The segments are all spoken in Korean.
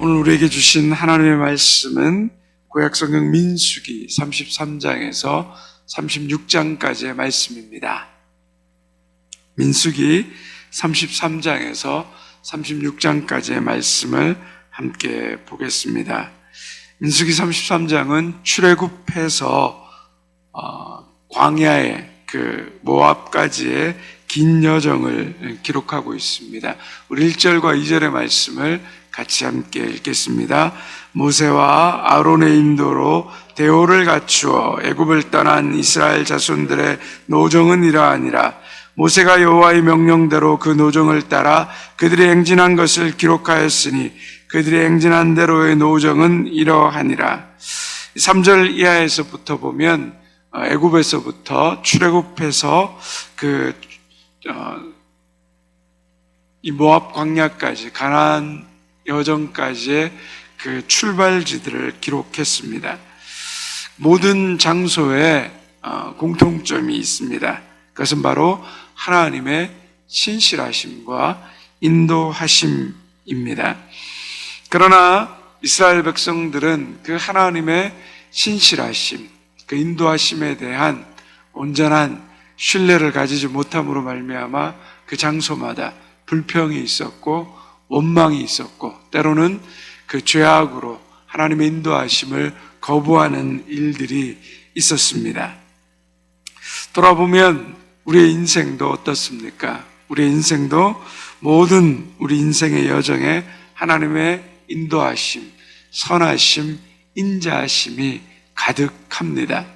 오늘 우리에게 주신 하나님의 말씀은 구약성경 민수기 33장에서 36장까지의 말씀입니다. 민수기 33장에서 36장까지의 말씀을 함께 보겠습니다. 민수기 33장은 출애굽해서 광야의 그 모압까지의 긴 여정을 기록하고 있습니다. 우리 1절과 2절의 말씀을 같이 함께 읽겠습니다. 모세와 아론의 인도로 대오를 갖추어 애굽을 떠난 이스라엘 자손들의 노정은 이러하니라. 모세가 여호와의 명령대로 그 노정을 따라 그들이 행진한 것을 기록하였으니 그들이 행진한 대로의 노정은 이러하니라. 3절 이하에서부터 보면 애굽에서부터 출애굽해서 이 모압 광야까지 가나안 여정까지의 그 출발지들을 기록했습니다. 모든 장소에 공통점이 있습니다. 그것은 바로 하나님의 신실하심과 인도하심입니다. 그러나 이스라엘 백성들은 그 하나님의 신실하심, 그 인도하심에 대한 온전한 신뢰를 가지지 못함으로 말미암아 그 장소마다 불평이 있었고 원망이 있었고 때로는 그 죄악으로 하나님의 인도하심을 거부하는 일들이 있었습니다. 돌아보면 우리의 인생도 어떻습니까? 우리의 인생도 모든 우리 인생의 여정에 하나님의 인도하심, 선하심, 인자하심이 가득합니다.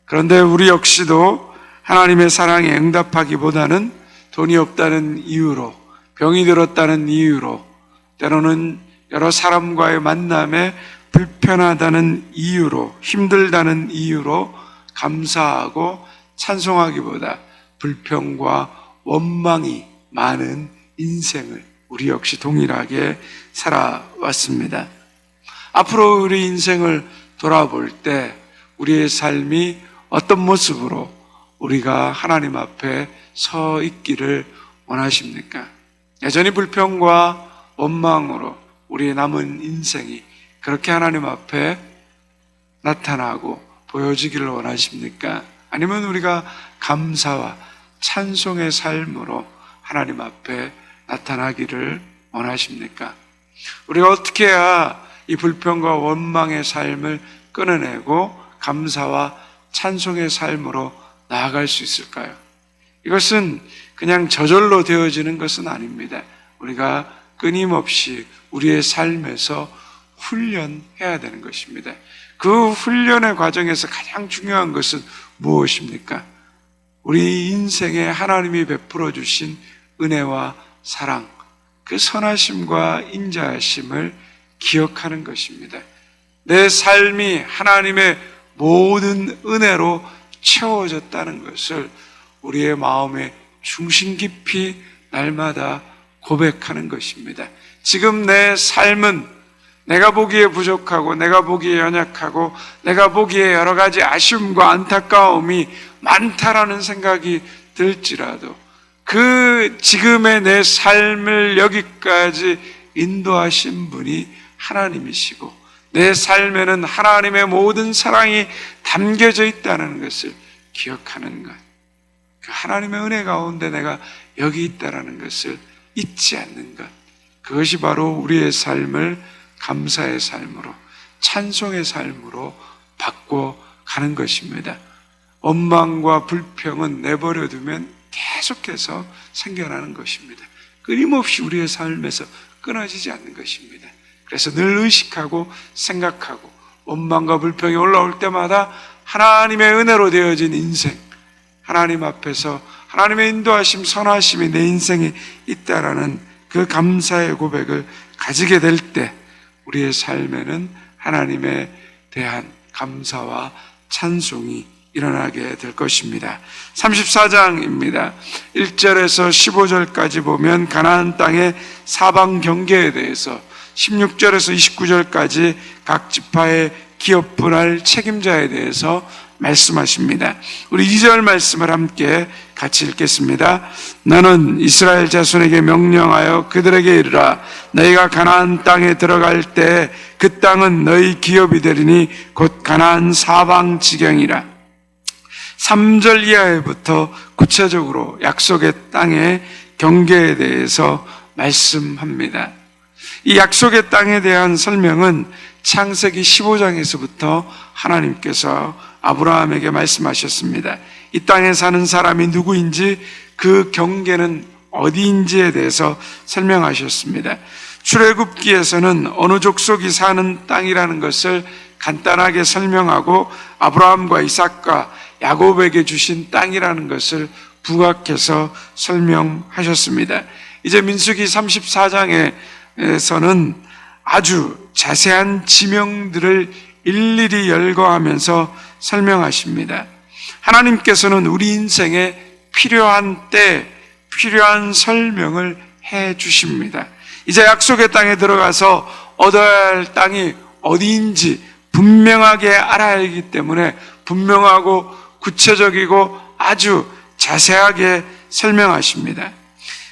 그런데 우리 역시도 하나님의 사랑에 응답하기보다는 돈이 없다는 이유로, 병이 들었다는 이유로, 때로는 여러 사람과의 만남에 불편하다는 이유로, 힘들다는 이유로 감사하고 찬송하기보다 불평과 원망이 많은 인생을 우리 역시 동일하게 살아왔습니다. 앞으로 우리 인생을 돌아볼 때 우리의 삶이 어떤 모습으로 우리가 하나님 앞에 서 있기를 원하십니까? 여전히 불평과 원망으로 우리의 남은 인생이 그렇게 하나님 앞에 나타나고 보여지기를 원하십니까? 아니면 우리가 감사와 찬송의 삶으로 하나님 앞에 나타나기를 원하십니까? 우리가 어떻게 해야 이 불평과 원망의 삶을 끊어내고 감사와 찬송의 삶으로 나아갈 수 있을까요? 이것은 그냥 저절로 되어지는 것은 아닙니다. 우리가 끊임없이 우리의 삶에서 훈련해야 되는 것입니다. 그 훈련의 과정에서 가장 중요한 것은 무엇입니까? 우리 인생에 하나님이 베풀어 주신 은혜와 사랑, 그 선하심과 인자하심을 기억하는 것입니다. 내 삶이 하나님의 모든 은혜로 채워졌다는 것을 우리의 마음에 중심 깊이 날마다 고백하는 것입니다. 지금 내 삶은 내가 보기에 부족하고 내가 보기에 연약하고 내가 보기에 여러 가지 아쉬움과 안타까움이 많다라는 생각이 들지라도 그 지금의 내 삶을 여기까지 인도하신 분이 하나님이시고 내 삶에는 하나님의 모든 사랑이 담겨져 있다는 것을 기억하는 것, 그 하나님의 은혜 가운데 내가 여기 있다는 것을 잊지 않는 것, 그것이 바로 우리의 삶을 감사의 삶으로, 찬송의 삶으로 바꿔가는 것입니다. 원망과 불평은 내버려두면 계속해서 생겨나는 것입니다. 끊임없이 우리의 삶에서 끊어지지 않는 것입니다. 그래서 늘 의식하고 생각하고 원망과 불평이 올라올 때마다 하나님의 은혜로 되어진 인생, 하나님 앞에서 하나님의 인도하심, 선하심이 내 인생에 있다라는 그 감사의 고백을 가지게 될 때 우리의 삶에는 하나님에 대한 감사와 찬송이 일어나게 될 것입니다. 34장입니다. 1절에서 15절까지 보면 가나안 땅의 사방 경계에 대해서, 16절에서 29절까지 각 지파의 기업분할 책임자에 대해서 말씀하십니다. 우리 2절 말씀을 함께 같이 읽겠습니다. 너는 이스라엘 자손에게 명령하여 그들에게 이르라. 너희가 가나안 땅에 들어갈 때 그 땅은 너희 기업이 되리니 곧 가나안 사방 지경이라. 3절 이하부터 구체적으로 약속의 땅의 경계에 대해서 말씀합니다. 이 약속의 땅에 대한 설명은 창세기 15장에서부터 하나님께서 아브라함에게 말씀하셨습니다. 이 땅에 사는 사람이 누구인지, 그 경계는 어디인지에 대해서 설명하셨습니다. 출애굽기에서는 어느 족속이 사는 땅이라는 것을 간단하게 설명하고 아브라함과 이삭과 야곱에게 주신 땅이라는 것을 부각해서 설명하셨습니다. 이제 민수기 34장에서는 아주 자세한 지명들을 일일이 열거하면서 설명하십니다. 하나님께서는 우리 인생에 필요한 때 필요한 설명을 해 주십니다. 이제 약속의 땅에 들어가서 얻어야 할 땅이 어디인지 분명하게 알아야 하기 때문에 분명하고 구체적이고 아주 자세하게 설명하십니다.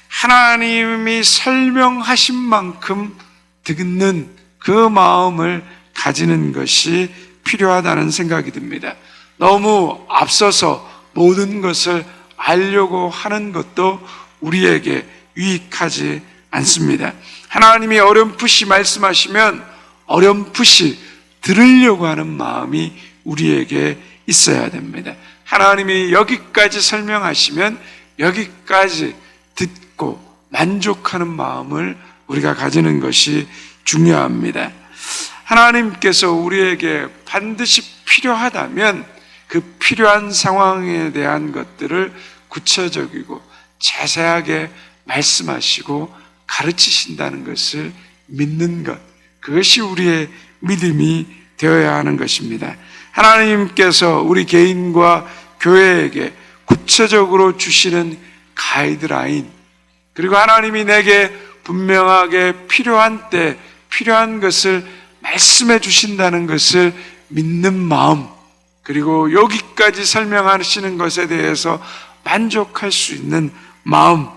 하나님이 설명하신 만큼 듣는 그 마음을 가지는 것이 필요하다는 생각이 듭니다. 너무 앞서서 모든 것을 알려고 하는 것도 우리에게 유익하지 않습니다. 하나님이 어렴풋이 말씀하시면 어렴풋이 들으려고 하는 마음이 우리에게 있어야 됩니다. 하나님이 여기까지 설명하시면 여기까지 듣고 만족하는 마음을 우리가 가지는 것이 중요합니다. 하나님께서 우리에게 반드시 필요하다면 그 필요한 상황에 대한 것들을 구체적이고 자세하게 말씀하시고 가르치신다는 것을 믿는 것, 그것이 우리의 믿음이 되어야 하는 것입니다. 하나님께서 우리 개인과 교회에게 구체적으로 주시는 가이드라인, 그리고 하나님이 내게 분명하게 필요한 때 필요한 것을 말씀해 주신다는 것을 믿는 마음, 그리고 여기까지 설명하시는 것에 대해서 만족할 수 있는 마음,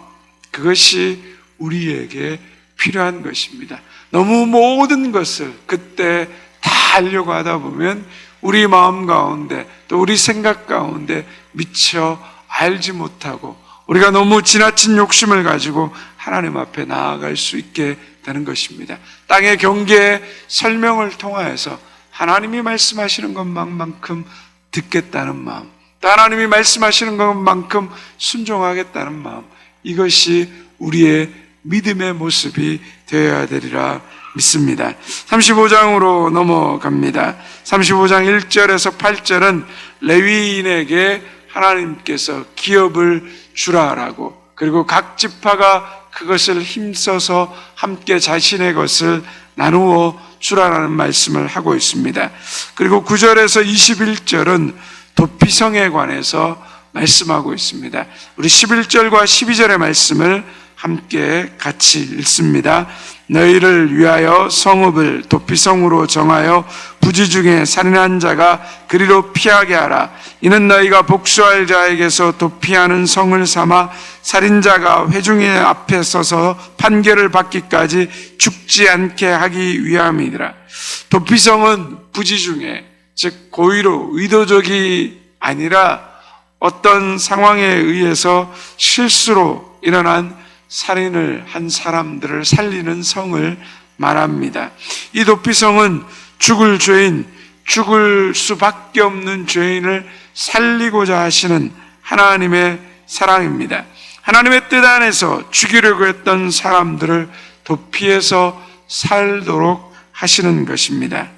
그것이 우리에게 필요한 것입니다. 너무 모든 것을 그때 다 하려고 하다 보면 우리 마음 가운데 또 우리 생각 가운데 미처 알지 못하고 우리가 너무 지나친 욕심을 가지고 하나님 앞에 나아갈 수 있게 되는 것입니다. 땅의 경계의 설명을 통하여서 하나님이 말씀하시는 것만큼 듣겠다는 마음, 또 하나님이 말씀하시는 것만큼 순종하겠다는 마음, 이것이 우리의 믿음의 모습이 되어야 되리라 믿습니다. 35장으로 넘어갑니다. 35장 1절에서 8절은 레위인에게 하나님께서 기업을 주라라고, 그리고 각 지파가 그것을 힘써서 함께 자신의 것을 나누어 주라라는 말씀을 하고 있습니다. 그리고 9절에서 21절은 도피성에 관해서 말씀하고 있습니다. 우리 11절과 12절의 말씀을 함께 같이 읽습니다. 너희를 위하여 성읍을 도피성으로 정하여 부지 중에 살인한 자가 그리로 피하게 하라. 이는 너희가 복수할 자에게서 도피하는 성을 삼아 살인자가 회중의 앞에 서서 판결을 받기까지 죽지 않게 하기 위함이니라. 도피성은 부지 중에, 즉 고의로 의도적이 아니라 어떤 상황에 의해서 실수로 일어난 살인을 한 사람들을 살리는 성을 말합니다. 이 도피성은 죽을 죄인, 죽을 수밖에 없는 죄인을 살리고자 하시는 하나님의 사랑입니다. 하나님의 뜻 안에서 죽이려고 했던 사람들을 도피해서 살도록 하시는 것입니다.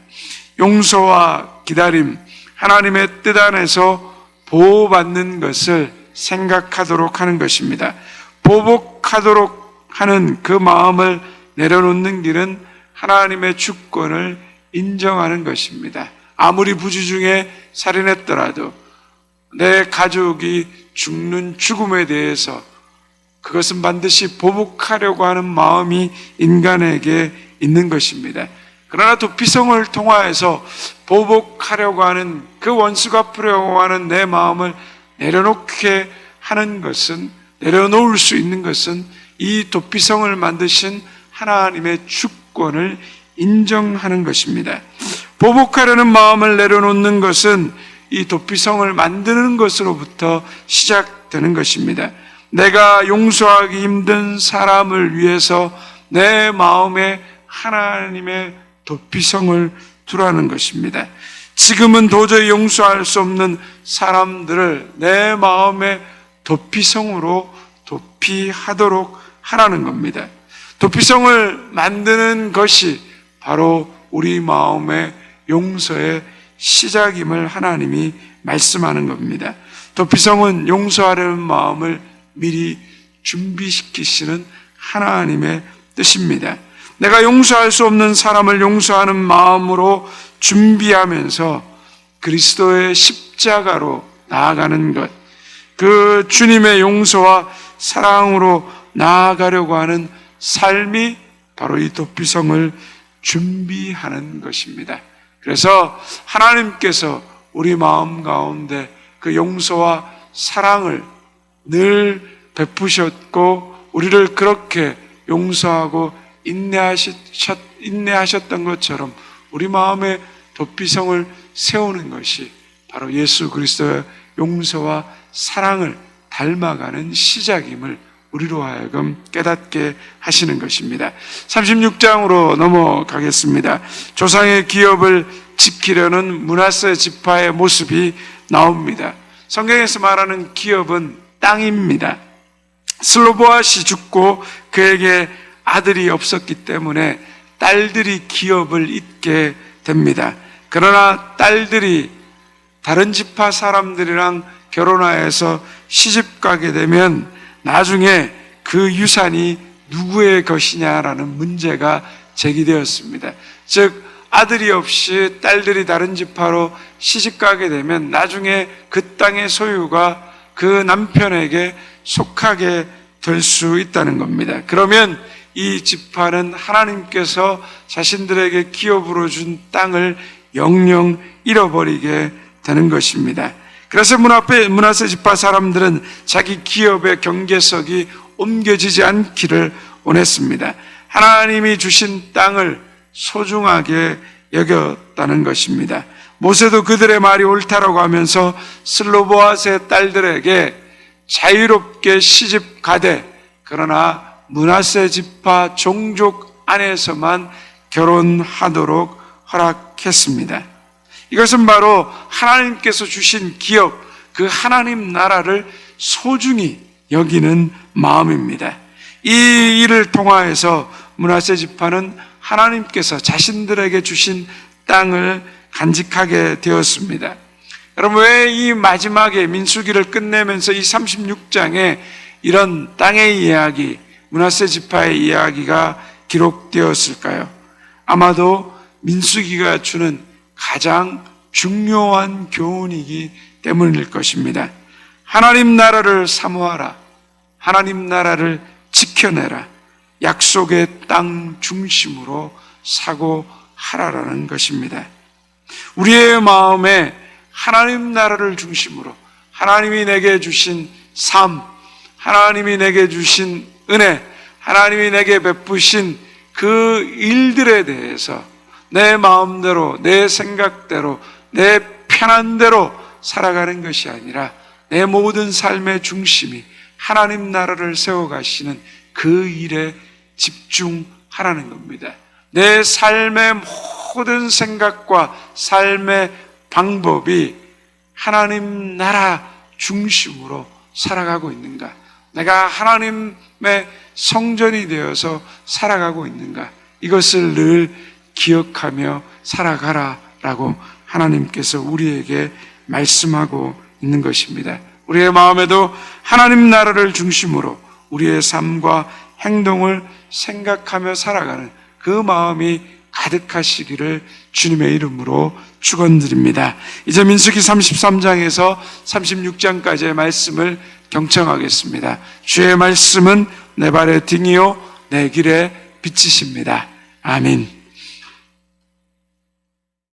용서와 기다림, 하나님의 뜻 안에서 보호받는 것을 생각하도록 하는 것입니다. 보복하도록 하는 그 마음을 내려놓는 길은 하나님의 주권을 인정하는 것입니다. 아무리 부지 중에 살인했더라도 내 가족이 죽는 죽음에 대해서 그것은 반드시 보복하려고 하는 마음이 인간에게 있는 것입니다. 그러나 도피성을 통하여서 보복하려고 하는, 그 원수 갚으려고 하는 내 마음을 내려놓게 하는 것은, 내려놓을 수 있는 것은 이 도피성을 만드신 하나님의 주권을 인정하는 것입니다. 보복하려는 마음을 내려놓는 것은 이 도피성을 만드는 것으로부터 시작되는 것입니다. 내가 용서하기 힘든 사람을 위해서 내 마음에 하나님의 도피성을 두라는 것입니다. 지금은 도저히 용서할 수 없는 사람들을 내 마음의 도피성으로 도피하도록 하라는 겁니다. 도피성을 만드는 것이 바로 우리 마음의 용서의 시작임을 하나님이 말씀하는 겁니다. 도피성은 용서하려는 마음을 미리 준비시키시는 하나님의 뜻입니다. 내가 용서할 수 없는 사람을 용서하는 마음으로 준비하면서 그리스도의 십자가로 나아가는 것, 그 주님의 용서와 사랑으로 나아가려고 하는 삶이 바로 이 도피성을 준비하는 것입니다. 그래서 하나님께서 우리 마음 가운데 그 용서와 사랑을 늘 베푸셨고, 우리를 그렇게 용서하고 인내하셨던 것처럼 우리 마음에 도피성을 세우는 것이 바로 예수 그리스도의 용서와 사랑을 닮아가는 시작임을 우리로 하여금 깨닫게 하시는 것입니다. 36장으로 넘어가겠습니다. 조상의 기업을 지키려는 므낫세 지파의 모습이 나옵니다. 성경에서 말하는 기업은 땅입니다. 슬로보앗이 죽고 그에게 아들이 없었기 때문에 딸들이 기업을 잇게 됩니다. 그러나 딸들이 다른 지파 사람들이랑 결혼하여서 시집 가게 되면 나중에 그 유산이 누구의 것이냐라는 문제가 제기되었습니다. 즉 아들이 없이 딸들이 다른 지파로 시집 가게 되면 나중에 그 땅의 소유가 그 남편에게 속하게 될 수 있다는 겁니다. 그러면 이 지파는 하나님께서 자신들에게 기업으로 준 땅을 영영 잃어버리게 되는 것입니다. 그래서 므낫세 지파 사람들은 자기 기업의 경계석이 옮겨지지 않기를 원했습니다. 하나님이 주신 땅을 소중하게 여겼다는 것입니다. 모세도 그들의 말이 옳다라고 하면서 슬로보앗의 딸들에게 자유롭게 시집 가되, 그러나 므낫세 지파 종족 안에서만 결혼하도록 허락했습니다. 이것은 바로 하나님께서 주신 기업, 그 하나님 나라를 소중히 여기는 마음입니다. 이 일을 통하여서 므낫세 지파는 하나님께서 자신들에게 주신 땅을 간직하게 되었습니다. 여러분, 왜 이 마지막에 민수기를 끝내면서 이 36장에 이런 땅의 이야기, 므낫세 지파의 이야기가 기록되었을까요? 아마도 민수기가 주는 가장 중요한 교훈이기 때문일 것입니다. 하나님 나라를 사모하라. 하나님 나라를 지켜내라. 약속의 땅 중심으로 사고하라라는 것입니다. 우리의 마음에 하나님 나라를 중심으로 하나님이 내게 주신 삶, 하나님이 내게 주신 은혜, 하나님이 내게 베푸신 그 일들에 대해서 내 마음대로, 내 생각대로, 내 편한 대로 살아가는 것이 아니라 내 모든 삶의 중심이 하나님 나라를 세워가시는 그 일에 집중하라는 겁니다. 내 삶의 모든 생각과 삶의 방법이 하나님 나라 중심으로 살아가고 있는가? 내가 하나님의 성전이 되어서 살아가고 있는가? 이것을 늘 기억하며 살아가라라고 하나님께서 우리에게 말씀하고 있는 것입니다. 우리의 마음에도 하나님 나라를 중심으로 우리의 삶과 행동을 생각하며 살아가는 그 마음이 가득하시기를 주님의 이름으로 축원드립니다. 이제 민수기 33장에서 36장까지의 말씀을 경청하겠습니다. 주의 말씀은 내 발의 등이요 내 길의 빛이십니다. 아멘.